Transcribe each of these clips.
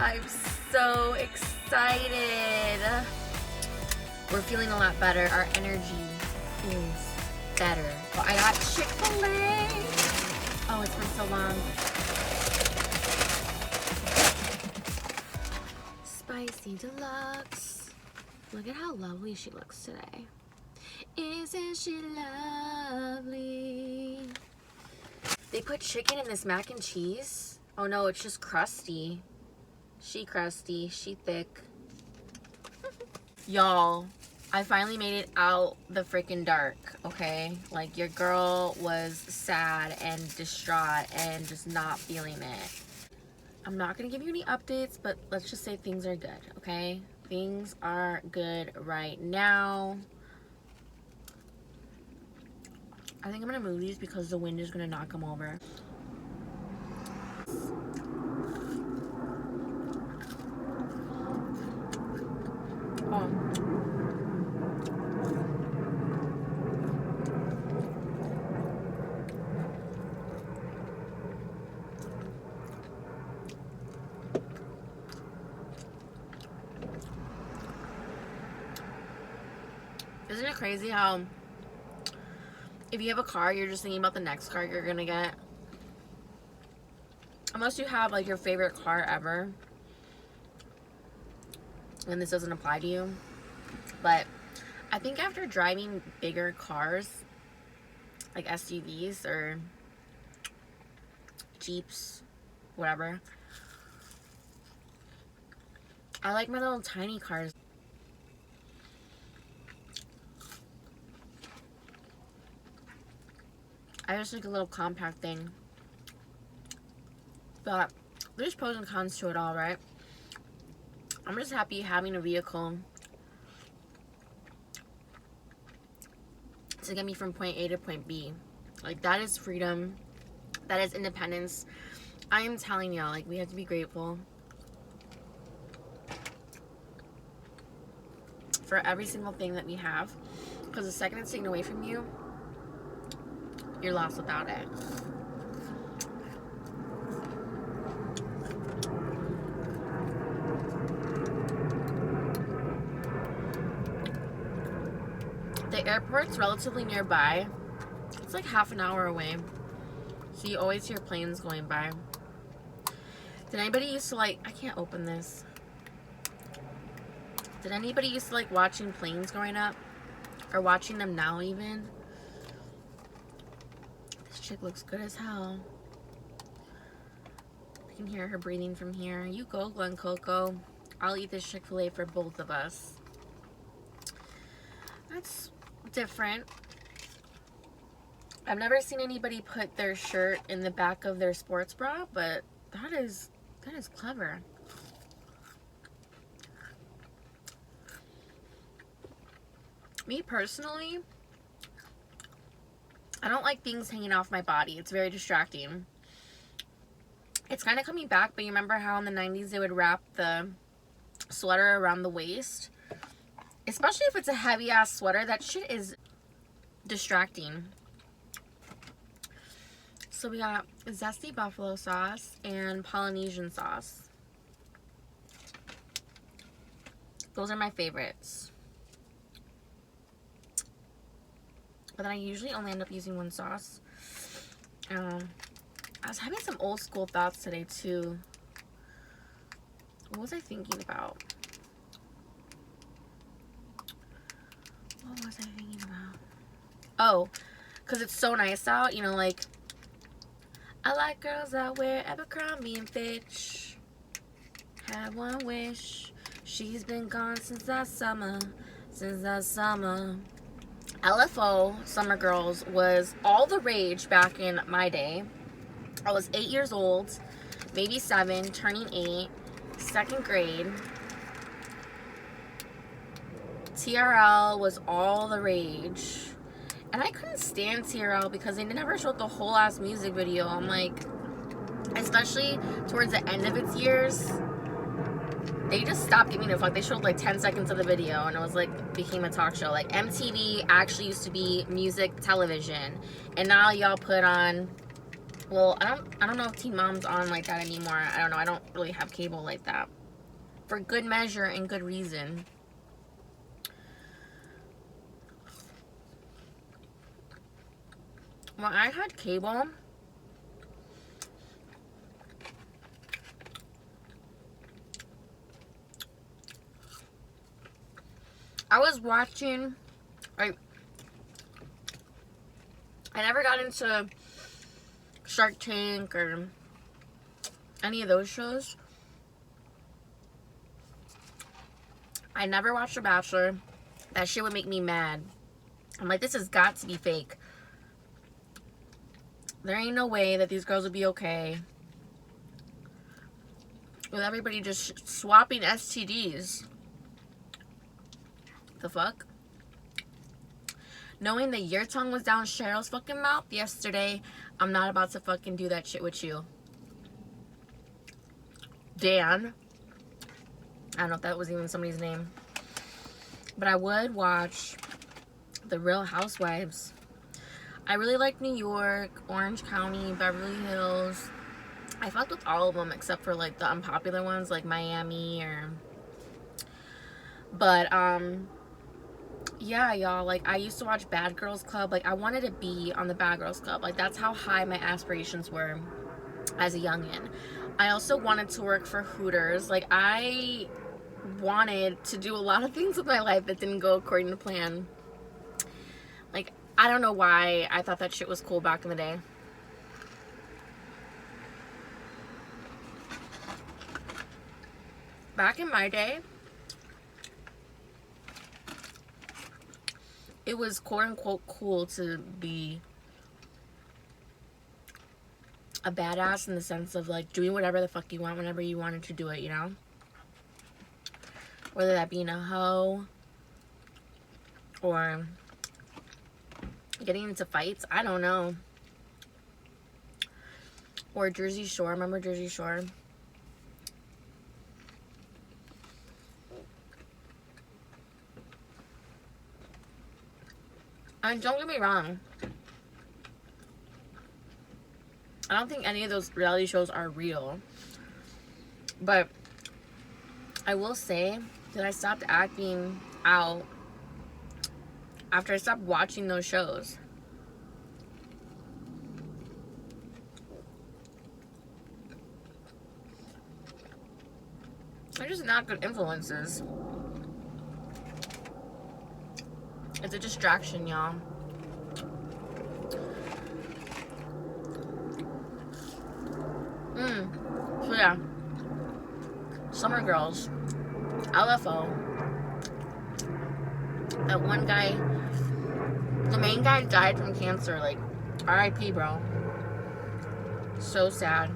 I'm so excited. We're feeling a lot better. Our energy is better. Well, I got Chick-fil-A. Oh, it's been so long. Spicy deluxe. Look at how lovely she looks today. Isn't she lovely? They put chicken in this mac and cheese. Oh no, it's just crusty. She crusty, she thick. Y'all, I finally made it out the freaking dark, okay? Like, your girl was sad and distraught and just not feeling it. I'm not gonna give you any updates, but let's just say things are good, okay? Things are good right now. I think I'm gonna move these because the wind is gonna knock them over. Oh. Isn't it crazy how if you have a car, you're just thinking about the next car you're gonna get? Unless you have like your favorite car ever, and this doesn't apply to you. But I think after driving bigger cars, like SUVs or Jeeps, whatever, I like my little tiny cars. I just like a little compact thing. But there's pros and cons to it all, right? I'm just happy having a vehicle to get me from point A to point B. Like, that is freedom. That is independence. I am telling y'all, like, we have to be grateful for every single thing that we have. Because the second it's taken away from you, you're lost without it. The airport's relatively nearby. It's like half an hour away. So you always hear planes going by. Did anybody used to like, I can't open this. Did anybody used to like watching planes growing up? Or watching them now even? This chick looks good as hell. I can hear her breathing from here. You go, Glen Coco. I'll eat this Chick-fil-A for both of us. That's different. I've never seen anybody put their shirt in the back of their sports bra, but that is clever. Me personally, I don't like things hanging off my body. It's very distracting. It's kind of coming back, but you remember how in the 90s they would wrap the sweater around the waist? Especially if it's a heavy ass sweater, that shit is distracting. So we got zesty buffalo sauce and Polynesian sauce. Those are my favorites. But then I usually only end up using one sauce. I was having some old school thoughts today too. What was I thinking about? What was I thinking about? Oh, because it's so nice out, you know, like, I like girls that wear Abercrombie and Fitch. Had one wish. She's been gone since that summer. LFO Summer Girls was all the rage back in my day. I was 8 years old, maybe 7, turning 8, second grade. TRL was all the rage. And I couldn't stand TRL because they never showed the whole ass music video. I'm like, especially towards the end of its years, they just stopped giving a fuck. They showed like 10 seconds of the video and it was like, became a talk show. Like, MTV actually used to be music television. And now y'all put on, well, I don't know if Teen Mom's on like that anymore. I don't know. I don't really have cable like that. for good measure and good reason. When I had cable, I was watching, like, I never got into Shark Tank or any of those shows. I never watched The Bachelor. That shit would make me mad. I'm like, this has got to be fake. There ain't no way that these girls would be okay with everybody just swapping STDs. The fuck? Knowing that your tongue was down Cheryl's fucking mouth yesterday, I'm not about to fucking do that shit with you. Dan. I don't know if that was even somebody's name. But I would watch The Real Housewives. I really like New York, Orange County, Beverly Hills. I fucked with all of them except for like the unpopular ones like Miami or... But, yeah, y'all, like, I used to watch Bad Girls Club. Like, I wanted to be on the Bad Girls Club. Like, that's how high my aspirations were as a youngin'. I also wanted to work for Hooters. Like, I wanted to do a lot of things with my life that didn't go according to plan. Like, I don't know why I thought that shit was cool back in the day. Back in my day, it was quote-unquote cool to be a badass in the sense of, like, doing whatever the fuck you want whenever you wanted to do it, you know? Whether that being a hoe or getting into fights, I don't know. Or Jersey Shore, remember Jersey Shore? And don't get me wrong, I don't think any of those reality shows are real. But I will say that I stopped acting out after I stopped watching those shows. They're just not good influences. It's a distraction, y'all. So yeah. Summer Girls. LFO. That one guy, the main guy died from cancer. Like, RIP, bro. So sad.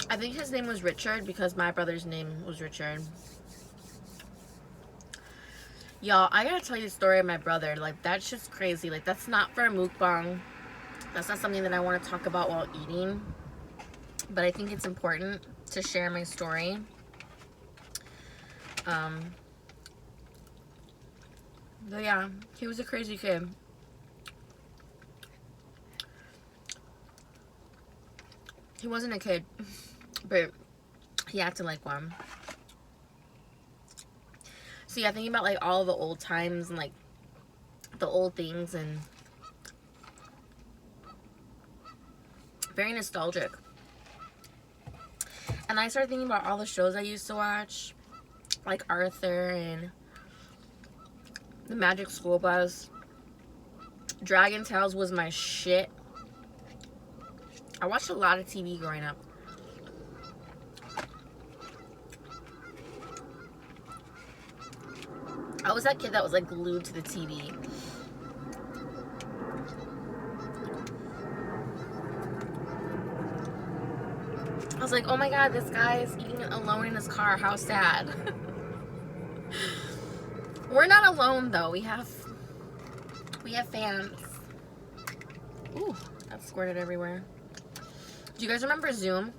I think his name was Richard because my brother's name was Richard. Y'all, I gotta tell you the story of my brother. Like, that's just crazy. Like, that's not for a mukbang. That's not something that I want to talk about while eating. But I think it's important to share my story. But yeah, he was a crazy kid. He wasn't a kid, but he acted like one. So yeah, thinking about like all the old times and like the old things, and very nostalgic. And I started thinking about all the shows I used to watch, like Arthur and The Magic School Bus. Dragon Tales was my shit. I watched a lot of TV growing up. I was that kid that was like glued to the TV. I was like, oh my god, this guy is eating alone in his car. How sad. We're not alone though. We have fans. Ooh, that squirted everywhere. Do you guys remember Zoom?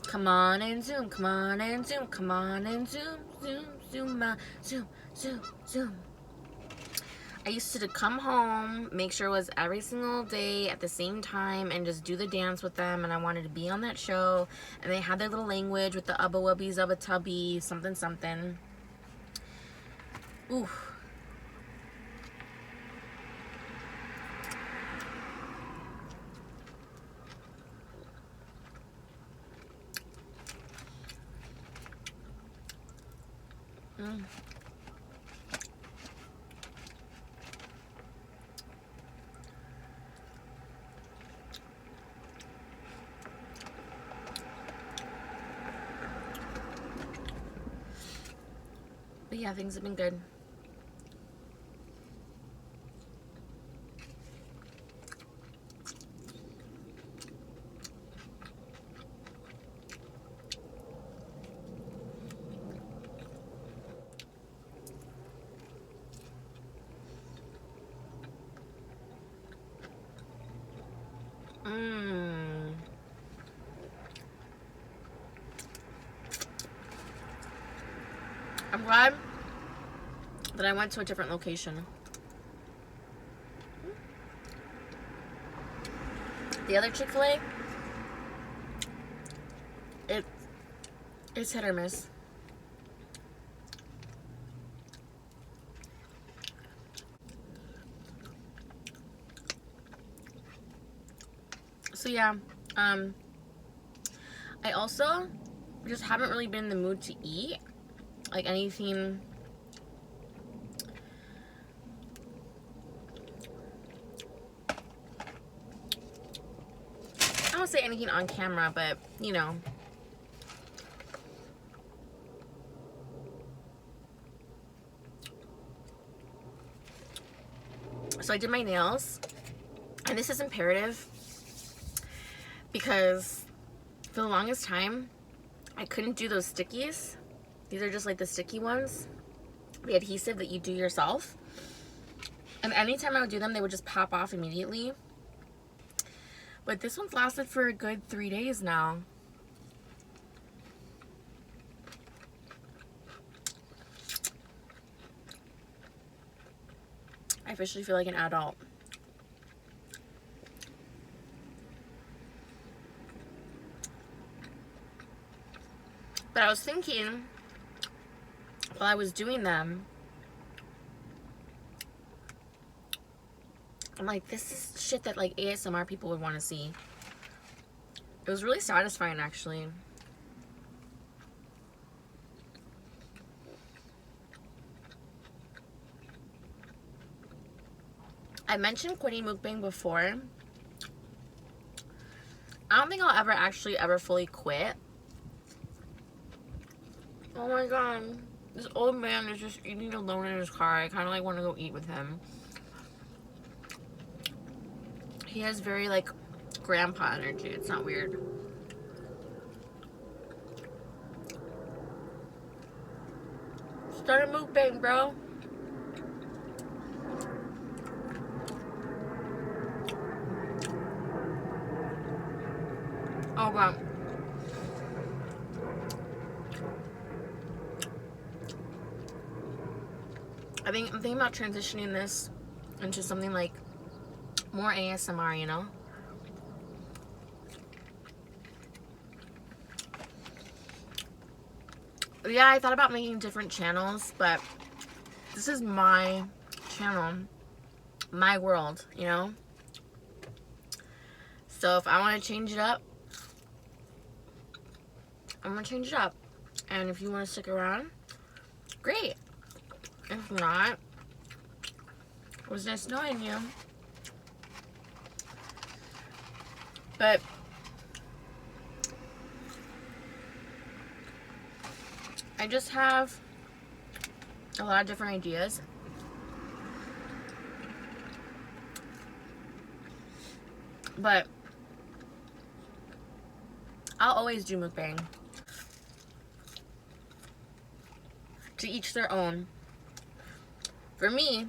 Come on and Zoom, come on and Zoom, come on and Zoom, Zoom, Zoom, Zoom, Zoom, Zoom. I used to come home, make sure it was every single day at the same time, and just do the dance with them. And I wanted to be on that show. And they had their little language with the ubba wubby zubba tubby something something. Ooh. Mm. But yeah, things have been good. I'm glad that I went to a different location. The other Chick-fil-A, it's hit or miss. So yeah, I also just haven't really been in the mood to eat like anything. I don't say anything on camera, but you know. So I did my nails, and this is imperative because for the longest time I couldn't do those stickies. These are just like the sticky ones, the adhesive that you do yourself. And anytime I would do them, they would just pop off immediately. But this one's lasted for a good 3 days now. I officially feel like an adult. But I was thinking, while I was doing them, I'm like, this is shit that like ASMR people would want to see. It was really satisfying, actually. I mentioned quitting mukbang before. I don't think I'll ever fully quit. Oh my god. This old man is just eating alone in his car. I kind of like want to go eat with him. He has very like grandpa energy. It's not weird. Start a mukbang, bro. Oh god. I'm thinking about transitioning this into something like more ASMR, you know? Yeah, I thought about making different channels, but this is my channel, my world, you know? So if I want to change it up, I'm going to change it up. And if you want to stick around, great. If not, it was nice knowing you. But I just have a lot of different ideas. But I'll always do mukbang. To each their own. For me,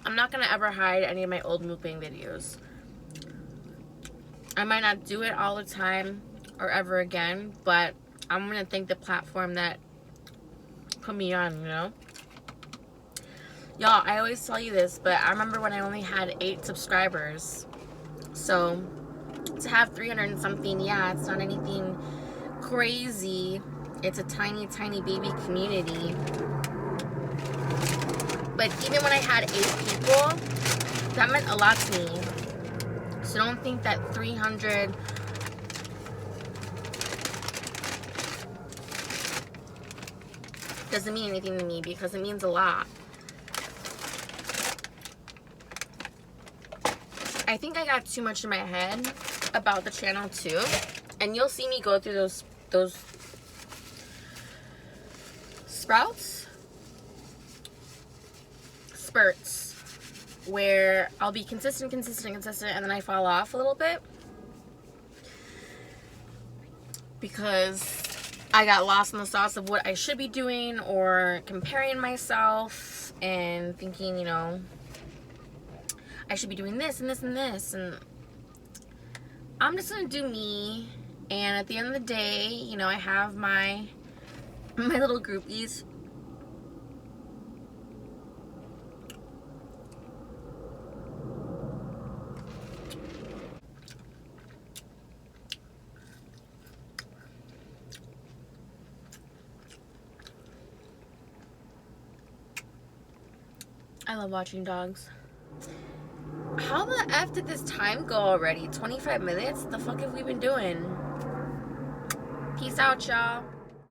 I'm not gonna ever hide any of my old mukbang videos. I might not do it all the time, or ever again, but I'm gonna thank the platform that put me on, you know? Y'all, I always tell you this, but I remember when I only had 8 subscribers. So to have 300 and something, yeah, it's not anything crazy. It's a tiny, tiny baby community. But even when I had 8 people, that meant a lot to me. So don't think that 300 doesn't mean anything to me, because it means a lot. I think I got too much in my head about the channel too, and you'll see me go through those spurts where I'll be consistent, and then I fall off a little bit because I got lost in the sauce of what I should be doing, or comparing myself and thinking, you know, I should be doing this and this and this, and I'm just gonna do me. And at the end of the day, you know, I have my little groupies. I love watching dogs. How the F did this time go already? 25 minutes? The fuck have we been doing? Peace out, y'all.